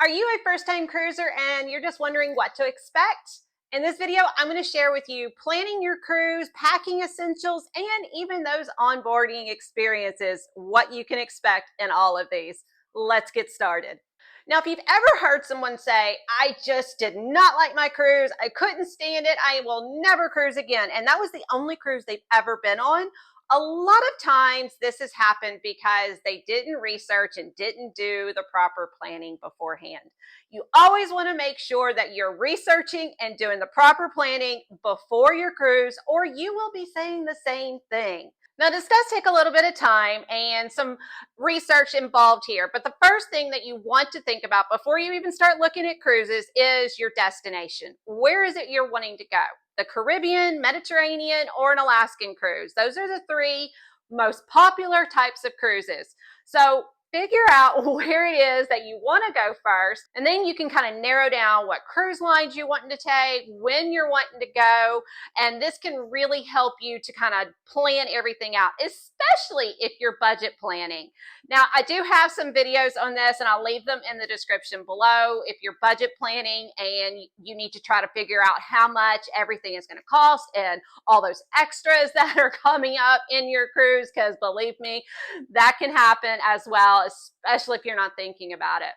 Are you a first-time cruiser and you're just wondering what to expect? In this video, I'm going to share with you planning your cruise, packing essentials, and even those onboarding experiences, what you can expect in all of these. Let's get started. Now, if you've ever heard someone say, I just did not like my cruise, I couldn't stand it, I will never cruise again, and that was the only cruise they've ever been on, a lot of times this has happened because they didn't research and didn't do the proper planning beforehand. You always want to make sure that you're researching and doing the proper planning before your cruise, or you will be saying the same thing. Now, this does take a little bit of time and some research involved here, but the first thing that you want to think about before you even start looking at cruises is your destination. Where is it you're wanting to go? The Caribbean, Mediterranean, or an Alaskan cruise. Those are the three most popular types of cruises. So figure out where it is that you want to go first, and then you can kind of narrow down what cruise lines you're wanting to take, when you're wanting to go, and this can really help you to kind of plan everything out, especially if you're budget planning. Now, I do have some videos on this, and I'll leave them in the description below if you're budget planning and you need to try to figure out how much everything is going to cost and all those extras that are coming up in your cruise, because believe me, that can happen as well, especially if you're not thinking about it.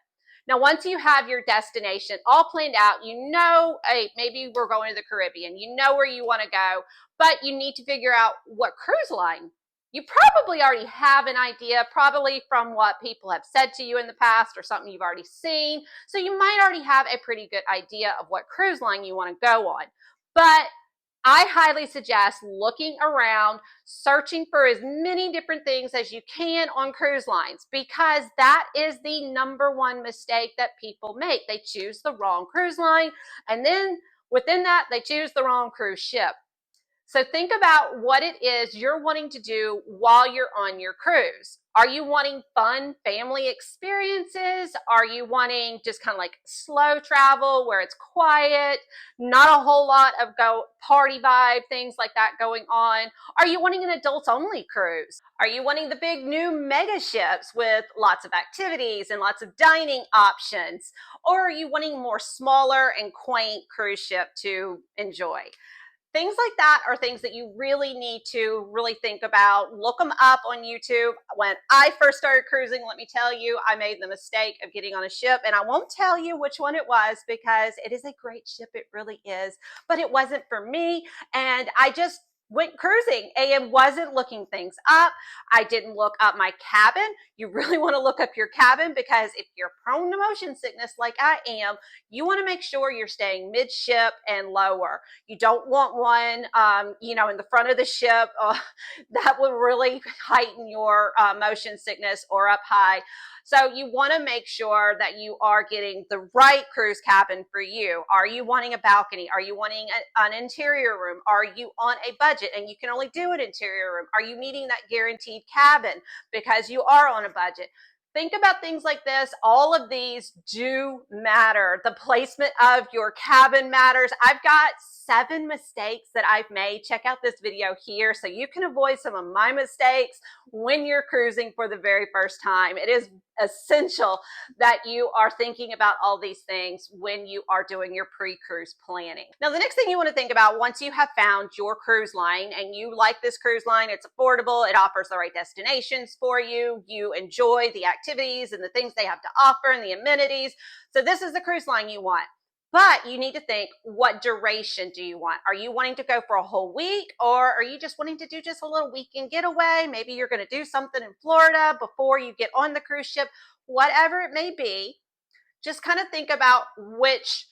Now, once you have your destination all planned out, you know, hey, maybe we're going to the Caribbean, you know where you want to go, but you need to figure out what cruise line. You probably already have an idea, probably from what people have said to you in the past or something you've already seen. So you might already have a pretty good idea of what cruise line you want to go on. But I highly suggest looking around, searching for as many different things as you can on cruise lines, because that is the number one mistake that people make. They choose the wrong cruise line, and then within that, they choose the wrong cruise ship. So think about what it is you're wanting to do while you're on your cruise. Are you wanting fun family experiences? Are you wanting just kind of like slow travel where it's quiet, not a whole lot of party vibe, things like that going on? Are you wanting an adults only cruise? Are you wanting the big new mega ships with lots of activities and lots of dining options? Or are you wanting more smaller and quaint cruise ship to enjoy? Things like that are things that you really need to really think about. Look them up on YouTube. When I first started cruising, let me tell you, I made the mistake of getting on a ship, and I won't tell you which one it was because it is a great ship. It really is, but it wasn't for me, and I just went cruising and wasn't looking things up. I didn't look up my cabin. You really want to look up your cabin, because if you're prone to motion sickness like I am, you want to make sure you're staying midship and lower. You don't want one, in the front of the ship. That will really heighten your motion sickness, or up high. So you want to make sure that you are getting the right cruise cabin for you. Are you wanting a balcony? Are you wanting an interior room? Are you on a budget and you can only do an interior room? Are you needing that guaranteed cabin because you are on a budget? Think about things like this. All of these do matter. The placement of your cabin matters. I've got 7 mistakes that I've made. Check out this video here so you can avoid some of my mistakes when you're cruising for the very first time. It is essential that you are thinking about all these things when you are doing your pre-cruise planning. Now, the next thing you want to think about once you have found your cruise line and you like this cruise line, it's affordable, it offers the right destinations for you, you enjoy the activities and the things they have to offer and the amenities. So this is the cruise line you want. But you need to think, what duration do you want? Are you wanting to go for a whole week, or are you just wanting to do just a little weekend getaway? Maybe you're going to do something in Florida before you get on the cruise ship. Whatever it may be, just kind of think about which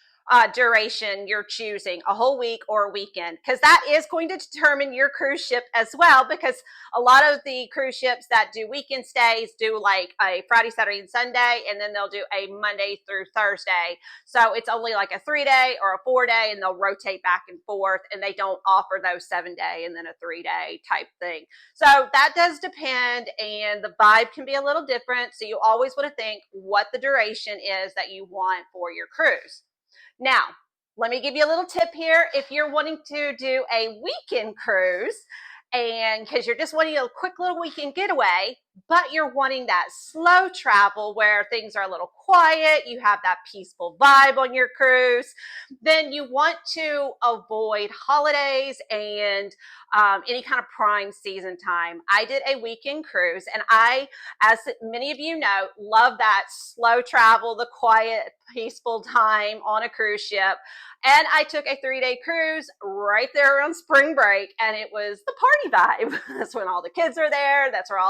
duration you're choosing, a whole week or a weekend, because that is going to determine your cruise ship as well, because a lot of the cruise ships that do weekend stays do like a Friday, Saturday, and Sunday, and then they'll do a Monday through Thursday. So it's only like a 3-day or a 4-day, and they'll rotate back and forth, and they don't offer those 7-day and then a 3-day type thing. So that does depend, and the vibe can be a little different. So you always want to think what the duration is that you want for your cruise. Now, let me give you a little tip here. If you're wanting to do a weekend cruise, and because you're just wanting a quick little weekend getaway, but you're wanting that slow travel where things are a little quiet, you have that peaceful vibe on your cruise, then you want to avoid holidays and any kind of prime season time. I did a weekend cruise, and I, as many of you know, love that slow travel, the quiet, peaceful time on a cruise ship. And I took a 3-day cruise right there on spring break, and it was the party vibe. That's when all the kids are there. That's where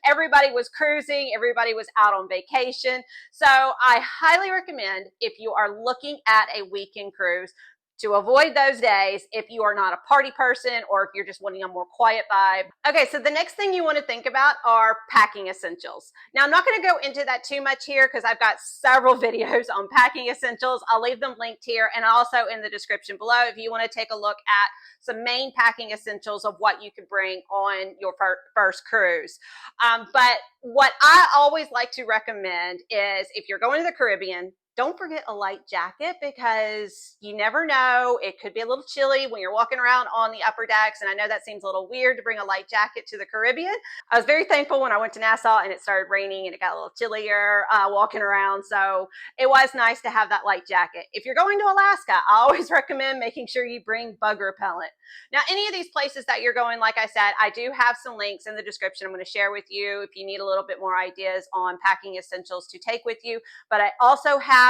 everybody was cruising. Everybody was out on vacation. So I highly recommend, if you are looking at a weekend cruise, to avoid those days if you are not a party person or if you're just wanting a more quiet vibe. Okay, so the next thing you want to think about are packing essentials. Now, I'm not going to go into that too much here because I've got several videos on packing essentials. I'll leave them linked here and also in the description below if you want to take a look at some main packing essentials of what you could bring on your first cruise. But what I always like to recommend is, if you're going to the Caribbean, don't forget a light jacket, because you never know. It could be a little chilly when you're walking around on the upper decks. And I know that seems a little weird to bring a light jacket to the Caribbean. I was very thankful when I went to Nassau and it started raining and it got a little chillier walking around. So it was nice to have that light jacket. If you're going to Alaska, I always recommend making sure you bring bug repellent. Now, any of these places that you're going, like I said, I do have some links in the description I'm going to share with you if you need a little bit more ideas on packing essentials to take with you. But I also have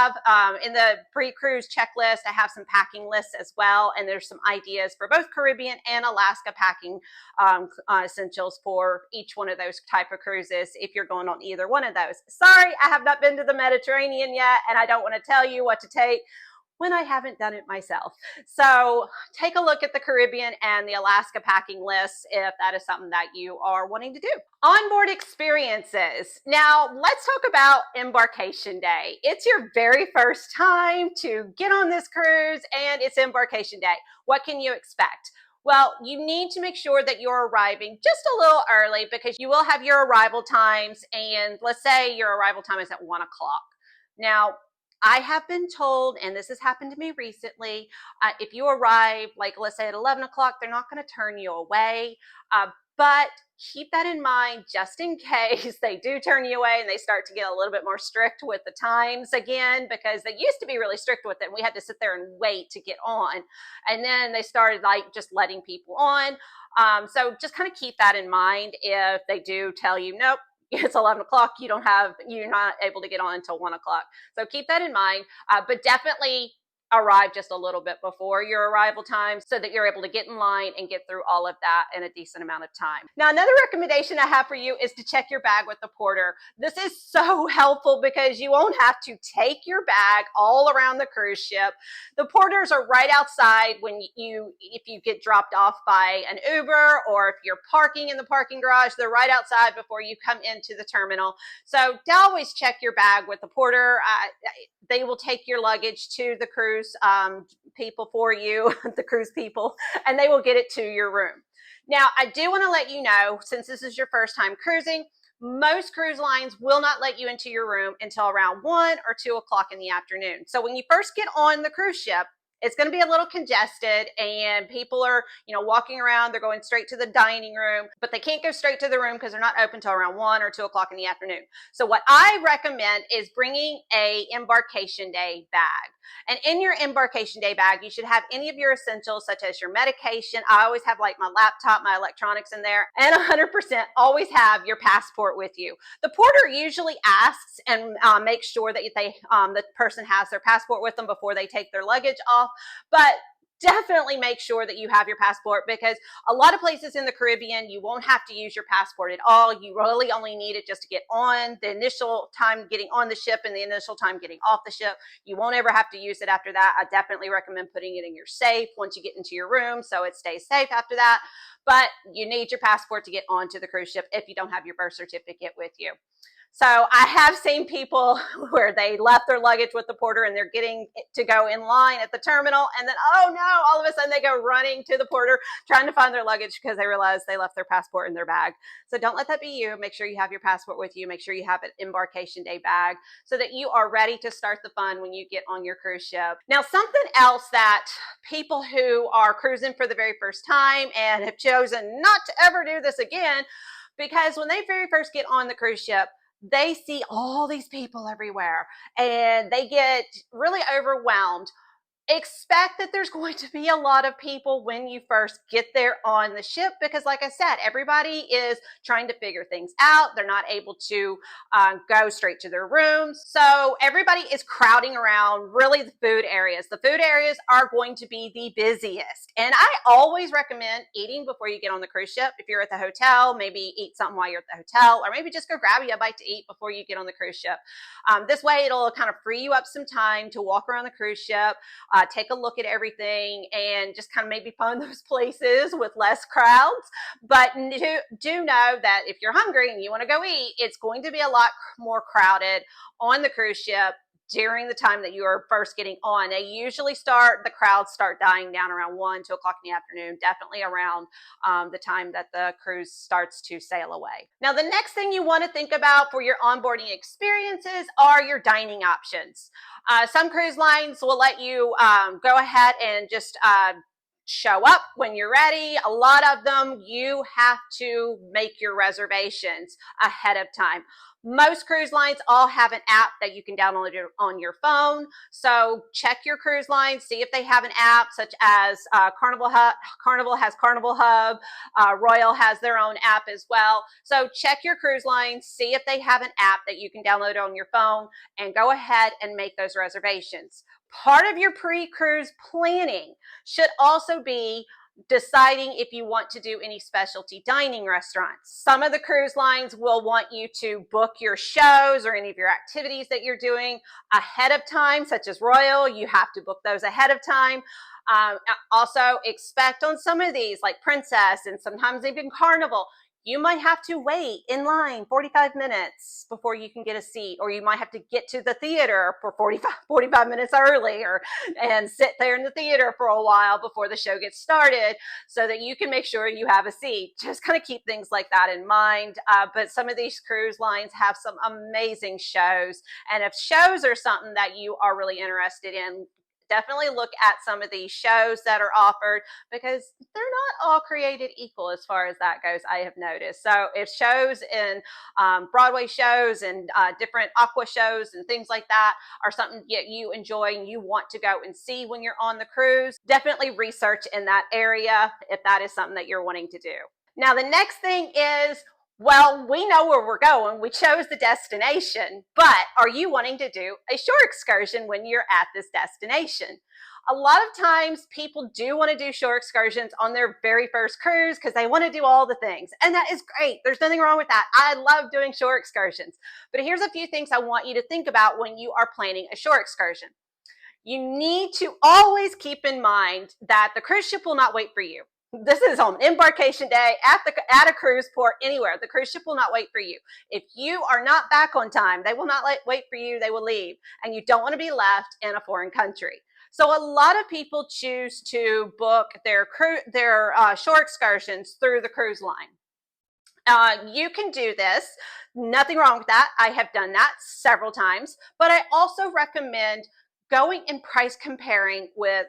in the pre-cruise checklist, I have some packing lists as well, and there's some ideas for both Caribbean and Alaska packing essentials for each one of those type of cruises if you're going on either one of those. Sorry, I have not been to the Mediterranean yet, and I don't want to tell you what to take when I haven't done it myself. So take a look at the Caribbean and the Alaska packing lists if that is something that you are wanting to do. Onboard experiences. Now let's talk about embarkation day. It's your very first time to get on this cruise and it's embarkation day. What can you expect? Well, you need to make sure that you're arriving just a little early, because you will have your arrival times, and let's say your arrival time is at 1 o'clock. Now, I have been told, and this has happened to me recently, if you arrive, like let's say at 11 o'clock, they're not going to turn you away. But keep that in mind just in case they do turn you away and they start to get a little bit more strict with the times again, because they used to be really strict with it and we had to sit there and wait to get on. And then they started like just letting people on. So just kind of keep that in mind if they do tell you, nope, it's 11 o'clock, you're not able to get on until 1 o'clock. So keep that in mind, but definitely arrive just a little bit before your arrival time so that you're able to get in line and get through all of that in a decent amount of time. Now, another recommendation I have for you is to check your bag with the porter. This is so helpful because you won't have to take your bag all around the cruise ship. The porters are right outside if you get dropped off by an Uber, or if you're parking in the parking garage, they're right outside before you come into the terminal. So always check your bag with the porter. They will take your luggage to the cruise people for you, the cruise people, and they will get it to your room. Now, I do want to let you know, since this is your first time cruising, most cruise lines will not let you into your room until around 1 or 2 o'clock in the afternoon. So when you first get on the cruise ship, it's going to be a little congested and people are, walking around. They're going straight to the dining room, but they can't go straight to the room because they're not open till around 1 or 2 o'clock in the afternoon. So what I recommend is bringing a embarkation day bag. And in your embarkation day bag, you should have any of your essentials, such as your medication. I always have like my laptop, my electronics in there, and 100% always have your passport with you. The porter usually asks and makes sure that the person has their passport with them before they take their luggage off. But definitely make sure that you have your passport, because a lot of places in the Caribbean, you won't have to use your passport at all. You really only need it just to get on, the initial time getting on the ship and the initial time getting off the ship. You won't ever have to use it after that. I definitely recommend putting it in your safe once you get into your room so it stays safe after that. But you need your passport to get onto the cruise ship if you don't have your birth certificate with you. So I have seen people where they left their luggage with the porter and they're getting to go in line at the terminal, and then, oh no, all of a sudden they go running to the porter trying to find their luggage because they realize they left their passport in their bag. So don't let that be you. Make sure you have your passport with you. Make sure you have an embarkation day bag so that you are ready to start the fun when you get on your cruise ship. Now, something else that people who are cruising for the very first time and have chosen not to ever do this again, because when they very first get on the cruise ship, they see all these people everywhere and they get really overwhelmed. Expect that there's going to be a lot of people when you first get there on the ship, because like I said, everybody is trying to figure things out. They're not able to go straight to their rooms. So everybody is crowding around really the food areas. The food areas are going to be the busiest. And I always recommend eating before you get on the cruise ship. If you're at the hotel, maybe eat something while you're at the hotel, or maybe just go grab you a bite to eat before you get on the cruise ship. This way it'll kind of free you up some time to walk around the cruise ship, take a look at everything, and just kind of maybe find those places with less crowds. But do know that if you're hungry and you want to go eat, it's going to be a lot more crowded on the cruise ship during the time that you are first getting on. The crowds start dying down around 1, 2 o'clock in the afternoon, definitely around the time that the cruise starts to sail away. Now, the next thing you want to think about for your onboarding experiences are your dining options. Some cruise lines will let you go ahead and just show up when you're ready. A lot of them, you have to make your reservations ahead of time. Most cruise lines all have an app that you can download on your phone. So check your cruise line, see if they have an app, such as Carnival has Carnival Hub, Royal has their own app as well. So check your cruise line, see if they have an app that you can download on your phone, and go ahead and make those reservations. Part of your pre-cruise planning should also be deciding if you want to do any specialty dining restaurants. Some of the cruise lines will want you to book your shows or any of your activities that you're doing ahead of time, such as Royal. You have to book those ahead of time. Also expect on some of these, like Princess and sometimes even Carnival, you might have to wait in line 45 minutes before you can get a seat, or you might have to get to the theater for 45 minutes earlier and sit there in the theater for a while before the show gets started so that you can make sure you have a seat. Just kind of keep things like that in mind. But some of these cruise lines have some amazing shows. And if shows are something that you are really interested in, definitely look at some of these shows that are offered, because they're not all created equal as far as that goes, I have noticed. So if shows in Broadway shows and different aqua shows and things like that are something that you enjoy and you want to go and see when you're on the cruise, definitely research in that area if that is something that you're wanting to do. Now, the next thing is, well, we know where we're going. We chose the destination, but are you wanting to do a shore excursion when you're at this destination? A lot of times people do want to do shore excursions on their very first cruise because they want to do all the things. And that is great. There's nothing wrong with that. I love doing shore excursions. But here's a few things I want you to think about when you are planning a shore excursion. You need to always keep in mind that the cruise ship will not wait for you. This is on embarkation day at a cruise port, anywhere. The cruise ship will not wait for you. If you are not back on time, they will not wait for you. They will leave, and you don't want to be left in a foreign country. So a lot of people choose to book their shore excursions through the cruise line. You can do this. Nothing wrong with that. I have done that several times, but I also recommend going and price comparing with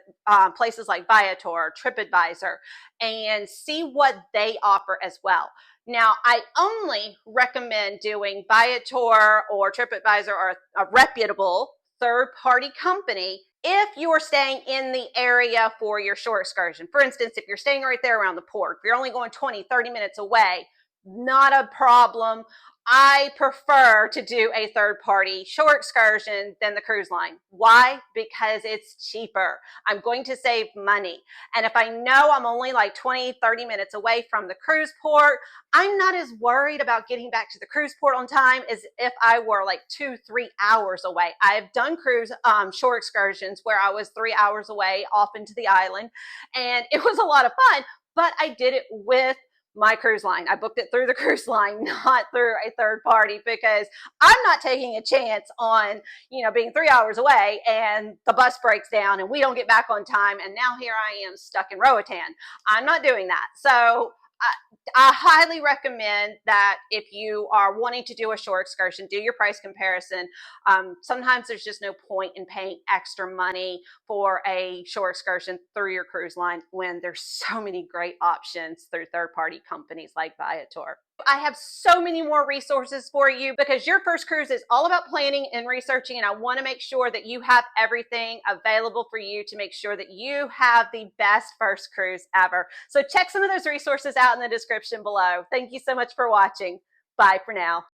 places like Viator, TripAdvisor, and see what they offer as well. Now, I only recommend doing Viator or TripAdvisor or a reputable third-party company if you are staying in the area for your shore excursion. For instance, if you're staying right there around the port, if you're only going 20, 30 minutes away, not a problem. I prefer to do a third-party shore excursion than the cruise line. Why? Because it's cheaper. I'm going to save money. And if I know I'm only like 20, 30 minutes away from the cruise port, I'm not as worried about getting back to the cruise port on time as if I were like 2, 3 hours away. I've done shore excursions where I was 3 hours away off into the island, and it was a lot of fun, but I did it with my cruise line. I booked it through the cruise line, not through a third party, because I'm not taking a chance on, being 3 hours away and the bus breaks down and we don't get back on time. And now here I am stuck in Roatan. I'm not doing that. So I highly recommend that if you are wanting to do a shore excursion, do your price comparison. Sometimes there's just no point in paying extra money for a shore excursion through your cruise line when there's so many great options through third-party companies like Viator. I have so many more resources for you because your first cruise is all about planning and researching, and I want to make sure that you have everything available for you to make sure that you have the best first cruise ever. So check some of those resources out in the description below. Thank you so much for watching. Bye for now.